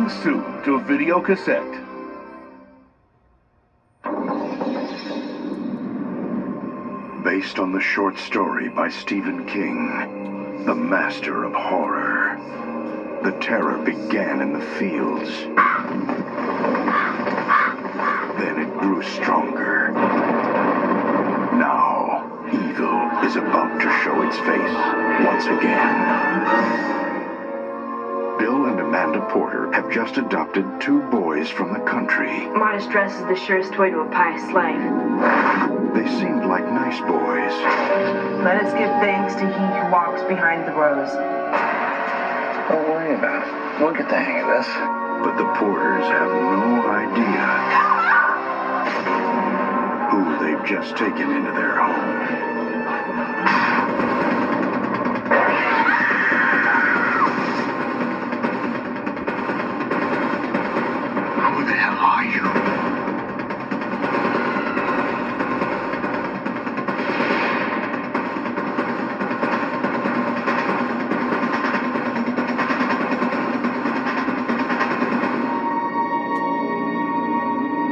Coming soon to video cassette. Based on the short story by Stephen King, the master of horror. The terror began in the fields. Then it grew stronger. Now, evil is about to show its face once again. Bill and Amanda Porter have just adopted 2 boys from the country. Modest dress is the surest way to a pious slave. They seemed like nice boys. Let us give thanks to he who walks behind the rows. Don't worry about it. We'll get the hang of this. But the Porters have no idea who they've just taken into their home. Who the hell are you?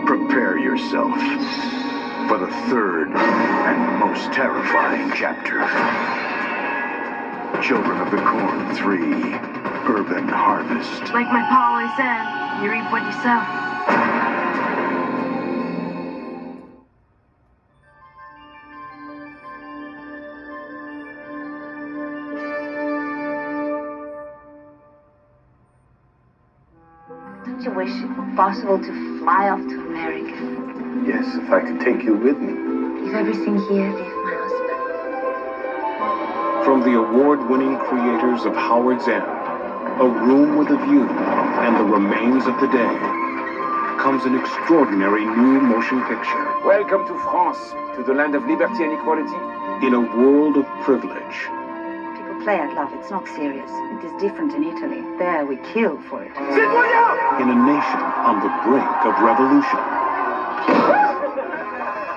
Prepare yourself for the 3rd and most terrifying chapter. Children of the Corn 3, Urban Harvest. Like my pa always said, you reap what you sow. Don't you wish it were possible to fly off to America? Yes, if I could take you with me. Leave everything here, leave my husband. From the award-winning creators of Howard's End, A Room with a View, and The Remains of the Day, comes an extraordinary new motion picture. Welcome to France, to the land of liberty and equality. In a world of privilege, People play at love, it's not serious. It is different in Italy. There we kill for it. in a nation on the brink of revolution,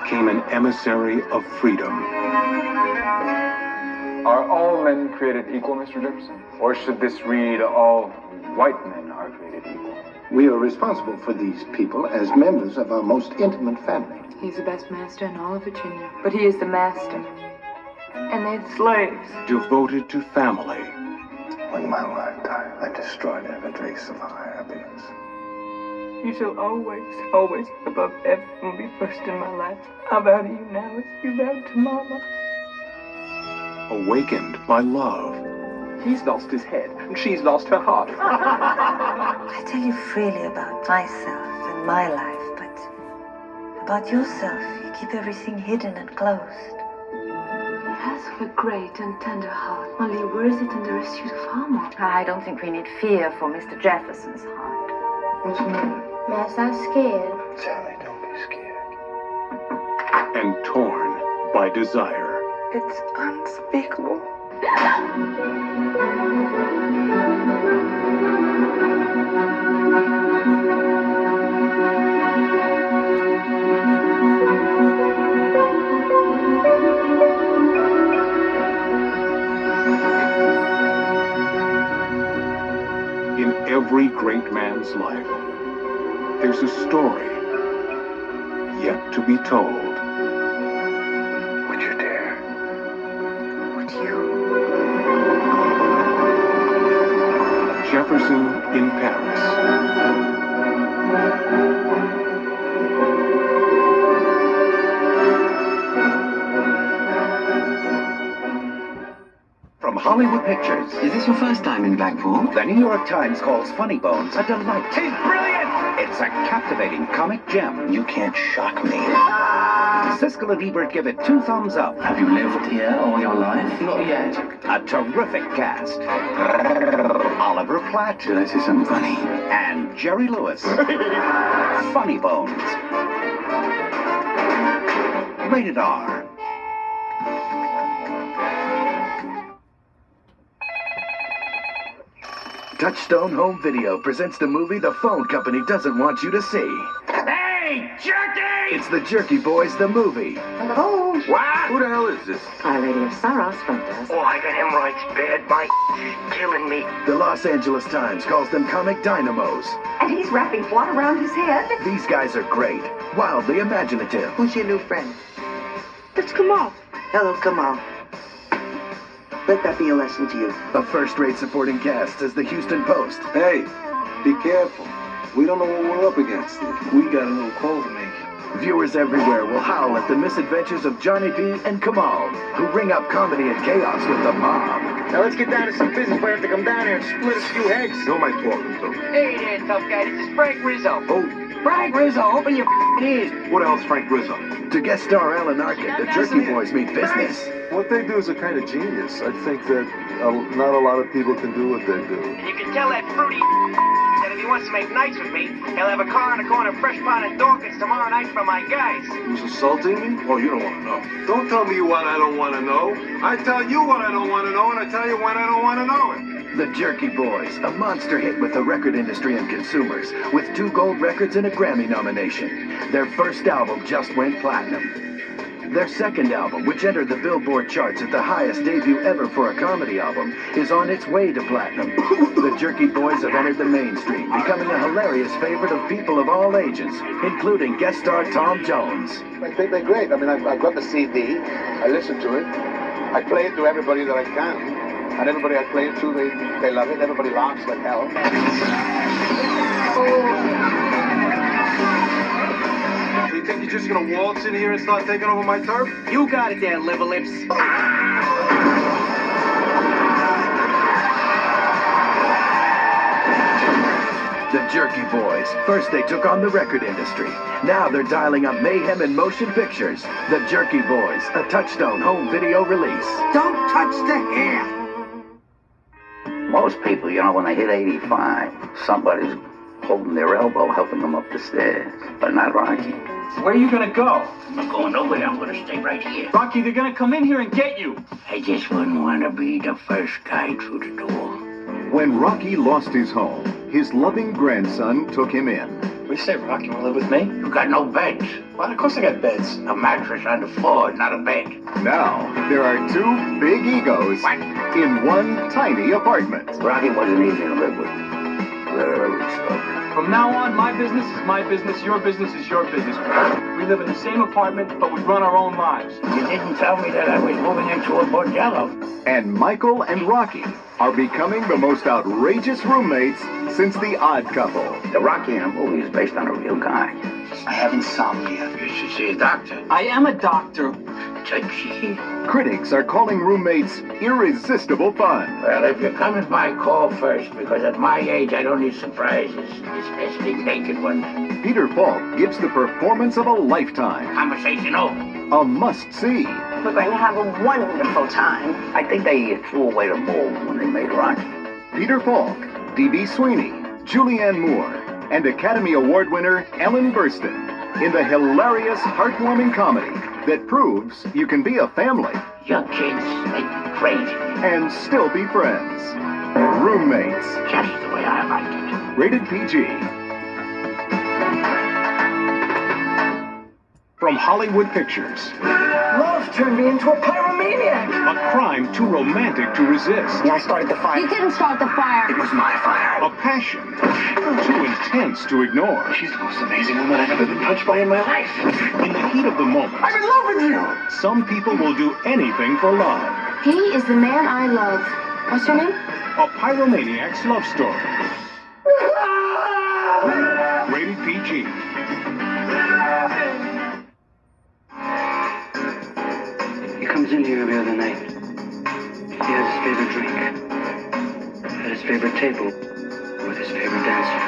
came an emissary of freedom. Are all men created equal, Mr. Jefferson? Or should this read, all white men are created equal? We are responsible for these people as members of our most intimate family. He's the best master in all of Virginia. But he is the master. And they're the slaves. Devoted to family, When my wife died, I destroyed every trace of our happiness. You shall always, always, above everything, be first in my life. I vow to you now as you vowed to Mama. awakened by love, He's lost his head, and she's lost her heart. I tell you freely about myself and my life, but about yourself, you keep everything hidden and closed. Has a great and tender heart. Only where is it in the pursuit of harmony? I don't think we need fear for Mr. Jefferson's heart. What's the matter? Mass, I'm scared. Sally, don't be scared. and torn by desire. It's unspeakable. In every great man's life, there's a story yet to be told. Would you dare? Would you? Jefferson in Paris. From Hollywood Pictures. Is this your first time in Blackpool? The New York Times calls Funny Bones a delight. He's brilliant! It's a captivating comic gem. You can't shock me. Siskel and Ebert give it 2 thumbs up. Have you lived here all your life? Not yet. A terrific cast. Oliver Platt. Did I say something funny? And Jerry Lewis. Funny Bones. Rated R. Touchstone Home Video presents the movie the phone company doesn't want you to see. Hey! Hey, Jerky! It's the Jerky Boys, the movie. Hello. What? Who the hell is this? Our Lady of Sorrows front desk. Oh, I got hemorrhoids bad. My killing me. The Los Angeles Times calls them comic dynamos. And he's wrapping what around his head? These guys are great, wildly imaginative. Who's your new friend? It's Kamal. Hello, Kamal. Let that be a lesson to you. A first-rate supporting cast as the Houston Post. Hey, be careful. We don't know what we're up against. We got a little call to make. Viewers everywhere will howl at the misadventures of Johnny B and Kamal, who ring up comedy and chaos with the mob. Now let's get down to some business. We have to come down here and split a few heads. Who am I talking to? Hey there, tough guy. This is Frank Rizzo. Oh, Frank Rizzo, open your ears. what else, Frank Rizzo? To guest star Alan Arkin, the Jerky Boys meet business. What they do is a kind of genius. I think that not a lot of people can do what they do. And you can tell that fruity that if he wants to make nights with me, he'll have a car on the corner of Fresh Pond and Dawkins tomorrow night for my guys. Who's assaulting me? Oh, you don't want to know. Don't tell me what I don't want to know. I tell you what I don't want to know, and I tell you when I don't want to know it. The Jerky Boys, a monster hit with the record industry and consumers, with 2 gold records and a Grammy nomination. Their first album just went platinum. Their second album, which entered the Billboard charts at the highest debut ever for a comedy album, is on its way to platinum. The Jerky Boys have entered the mainstream, becoming a hilarious favorite of people of all ages, including guest star Tom Jones. I think they're great. I mean, I've got the CD. I listen to it. I play it to everybody that I can. And everybody I play it to, they love it. Everybody laughs like hell. You think you're just gonna waltz in here and start taking over my turf? You got it there, liver lips. The Jerky Boys. First they took on the record industry. Now they're dialing up mayhem in motion pictures. The Jerky Boys, a Touchstone home video release. Don't touch the hair! Most people, when they hit 85, somebody's holding their elbow, helping them up the stairs. But not Rocky. Where are you gonna go? I'm not going nowhere. I'm going to stay right here. Rocky, they're gonna come in here and get you. I just wouldn't want to be the first guy through the door. When Rocky lost his home, his loving grandson took him in. What do you say, Rocky? You wanna live with me? You got no beds. Well, of course I got beds. A mattress on the floor, not a bed. Now, there are 2 big egos in one tiny apartment. Rocky wasn't easy to live with. Very spoken. From now on, my business is my business, your business is your business. We live in the same apartment, but we run our own lives. You didn't tell me that I was moving into a bordello. And Michael and Rocky are becoming the most outrageous roommates since The Odd Couple. The Rocky in a movie is based on a real guy. I have insomnia. You should see a doctor. I am a doctor. Touchy. Critics are calling roommates irresistible fun. Well, if you're coming by, call first, because at my age, I don't need surprises, especially naked ones. Peter Falk gives the performance of a lifetime. Conversation over. A must-see. We're going to have a wonderful time. I think they threw away the mold when they made Rocky. Peter Falk, D.B. Sweeney, Julianne Moore, and Academy Award winner Ellen Burstyn in the hilarious, heartwarming comedy that proves you can be a family. Your kids, they're great. And still be friends. Roommates. Just the way I like it. Rated PG. From Hollywood Pictures. Love turned me into a pyromaniac. A crime too romantic to resist. Yeah, I started the fire. You didn't start the fire. It was my fire. A passion too intense to ignore. She's the most amazing woman I've ever been touched by in my life. In the heat of the moment, I'm in love with you. some people will do anything for love. He is the man I love. What's your name? A pyromaniac's love story. Rated PG. He comes in here every other night. He has his favorite drink. At his favorite table. With his favorite dancer.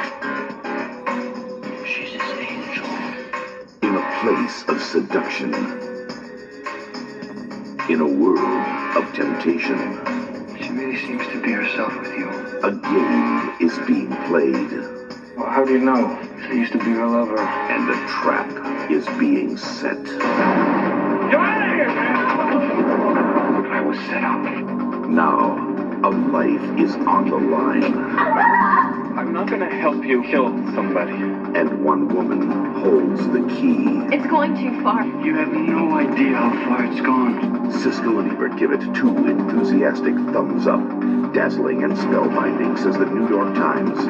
She's his angel. In a place of seduction. In a world of temptation. She really seems to be herself with you. A game is being played. Well, how do you know? I used to be her lover. And a trap is being set. Get out of here, man! I was set up. Now, A life is on the line. I'm not gonna help you kill somebody. And one woman holds the key. It's going too far. You have no idea how far it's gone. Siskel and Ebert give it 2 enthusiastic thumbs up. Dazzling and spellbinding, says the New York Times.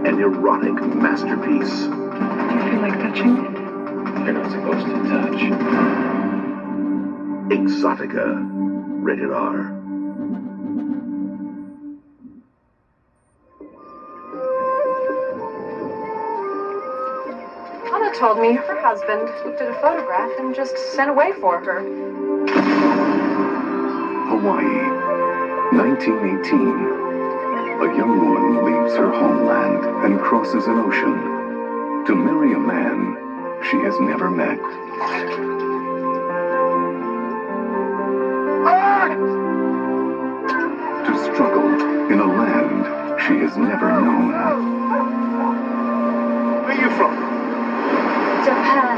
An erotic masterpiece. Do you feel like touching it? You're not supposed to touch. Exotica. Rated R. Anna told me her husband looked at a photograph and just sent away for her. Hawaii, 1918. A young woman leaves her homeland and crosses an ocean to marry a man she has never met. To struggle in a land she has never known. Where are you from? Japan.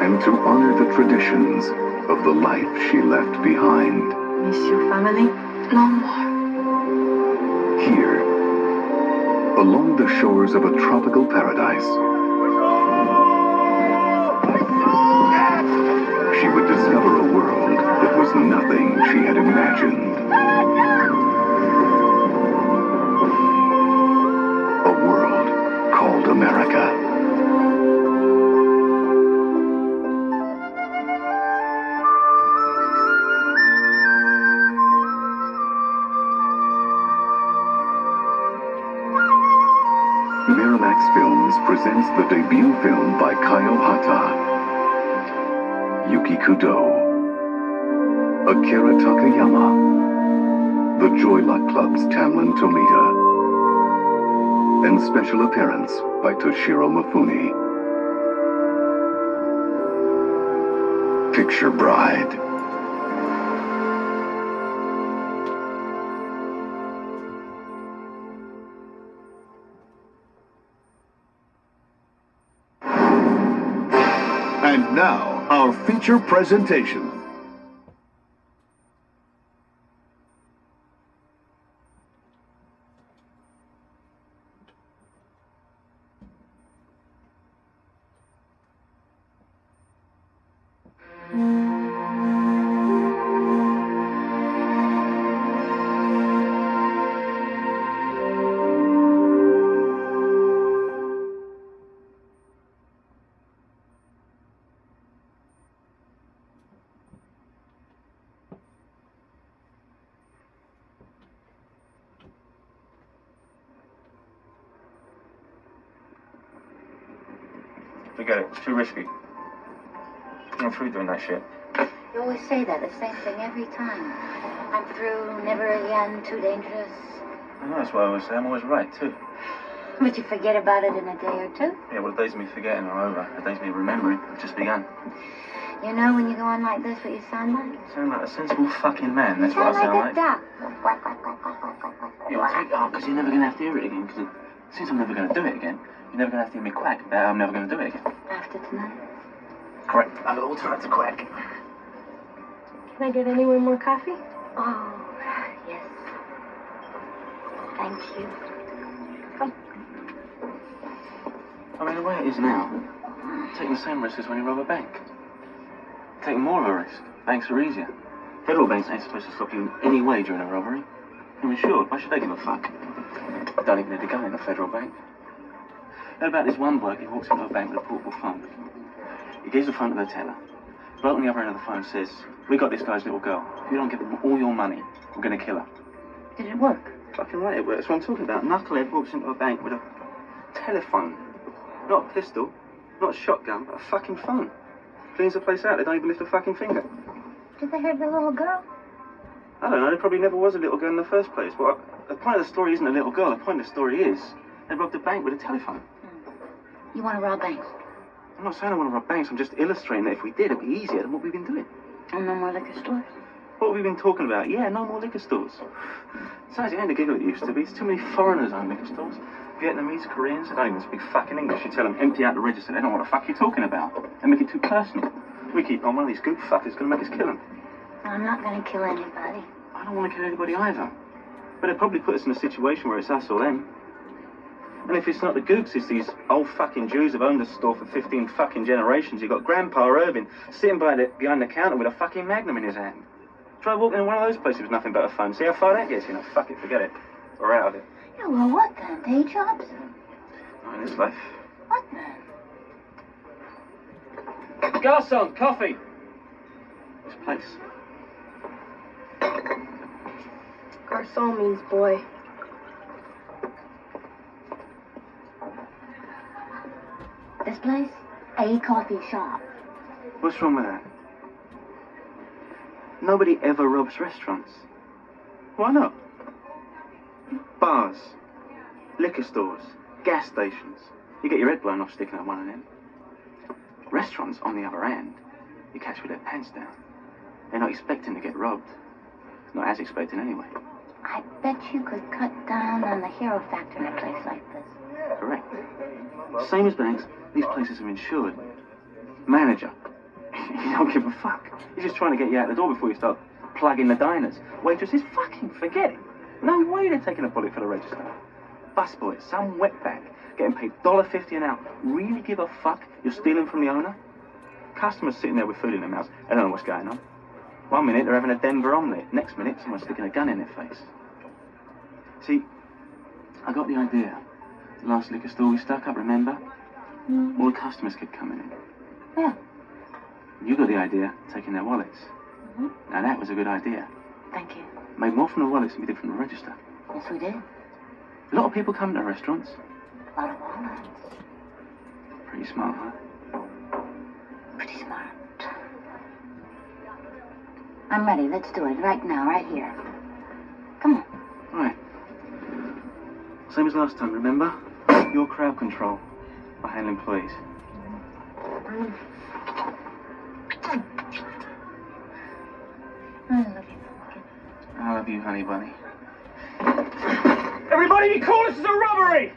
And to honor the traditions of the life she left behind. Miss your family? No more. Here, along the shores of a tropical paradise, she would discover a world that was nothing she had imagined. A world called America. Miramax Films presents the debut film by Kaio Hata, Yuki Kudo, Akira Takayama, the Joy Luck Club's Tamlin Tomita, and special appearance by Toshiro Mifune. Picture Bride. And now, our feature presentation. Forget it. It's too risky. I'm through doing that shit. You always say that, the same thing every time. I'm through, never again, too dangerous. I know that's what I always say. I'm always right, too. But you forget about it in a day or two. Yeah, well, the days of me forgetting are over. The days of me remembering have just begun. You know when you go on like this what you sound like? You sound like a sensible fucking man. That's You what I sound like like. a duck. Yeah, well, because you're never going to have to hear it again. Because since I'm never going to do it again, you're never going to have to hear me quack. I'm never going to do it again. After tonight? Correct. I've got all tonight to quack. Can I get anyone more coffee? Oh, yes. Thank you. Come. I mean, the way it is now, taking the same risk as when you rob a bank. Taking more of a risk. Banks are easier. Federal banks ain't supposed to stop you in any way during a robbery. You're insured. Why should they give a fuck? You don't even need to go in a federal bank. How about this one bloke who walks into a bank with a portable phone? He gives the phone to the teller. The bloke on the other end of the phone says, "We got this guy's little girl. If you don't give him all your money, we're going to kill her." Did it work? Fucking right it works. That's what I'm talking about. Knucklehead walks into a bank with a telephone. Not a pistol, not a shotgun, but a fucking phone. Cleans the place out. They don't even lift a fucking finger. Did they hurt the little girl? I don't know. There probably never was a little girl in the first place. But the point of the story isn't a little girl. The point of the story is they robbed a bank with a telephone. You want to rob banks? I'm not saying I want to rob banks. I'm just illustrating that if we did, it'd be easier than what we've been doing. And no more liquor stores? What have we been talking about? Yeah, no more liquor stores. Besides, it ain't a giggle it used to be. There's too many foreigners own liquor stores. Vietnamese, Koreans, they don't even speak fucking English. You tell them, empty out the register. They don't know what the fuck you're talking about. They make it too personal. We keep on, one of these goop fuckers is going to make us kill them. I'm not going to kill anybody. I don't want to kill anybody either. But it probably put us in a situation where it's us or them. And if it's not the gooks, it's these old fucking Jews who've owned the store for 15 fucking generations. You've got Grandpa Irvin sitting behind the counter with a fucking Magnum in his hand. Try walking in one of those places with nothing but a phone. See how far that gets you. No, fuck it, forget it. We're out of it. Yeah, well, what then? Day jobs? Not in this life. What then? Garçon, coffee! This place. Garçon means boy. This place? A coffee shop. What's wrong with that? Nobody ever robs restaurants. Why not? Bars, liquor stores, gas stations. You get your head blown off sticking at one of them. Restaurants, on the other hand, you catch with their pants down. They're not expecting to get robbed. Not as expecting anyway. I bet you could cut down on the hero factor in a place like this. Correct. Same as banks, these places are insured. Manager. You don't give a fuck. He's just trying to get you out the door before you start plugging the diners. Waitresses, fucking forget it. No way they're taking a bullet for the register. Busboys, some wetback, getting paid $1.50 an hour. Really give a fuck you're stealing from the owner? Customers sitting there with food in their mouths. They don't know what's going on. One minute they're having a Denver omelette. Next minute someone's sticking a gun in their face. See, I got the idea. The last liquor store we stuck up, remember? Mm-hmm. All the customers kept coming in. Yeah. You got the idea, taking their wallets. Mm-hmm. Now that was a good idea. Thank you. Made more from the wallets than we did from the register. Yes, we did. A lot of people come to restaurants. A lot of wallets. Pretty smart, huh? Pretty smart. I'm ready. Let's do it. Right now, right here. Come on. All right. Same as last time, remember? Your crowd control. I handle employees. I love you. I love you, honey bunny. Everybody be cool, this is a robbery!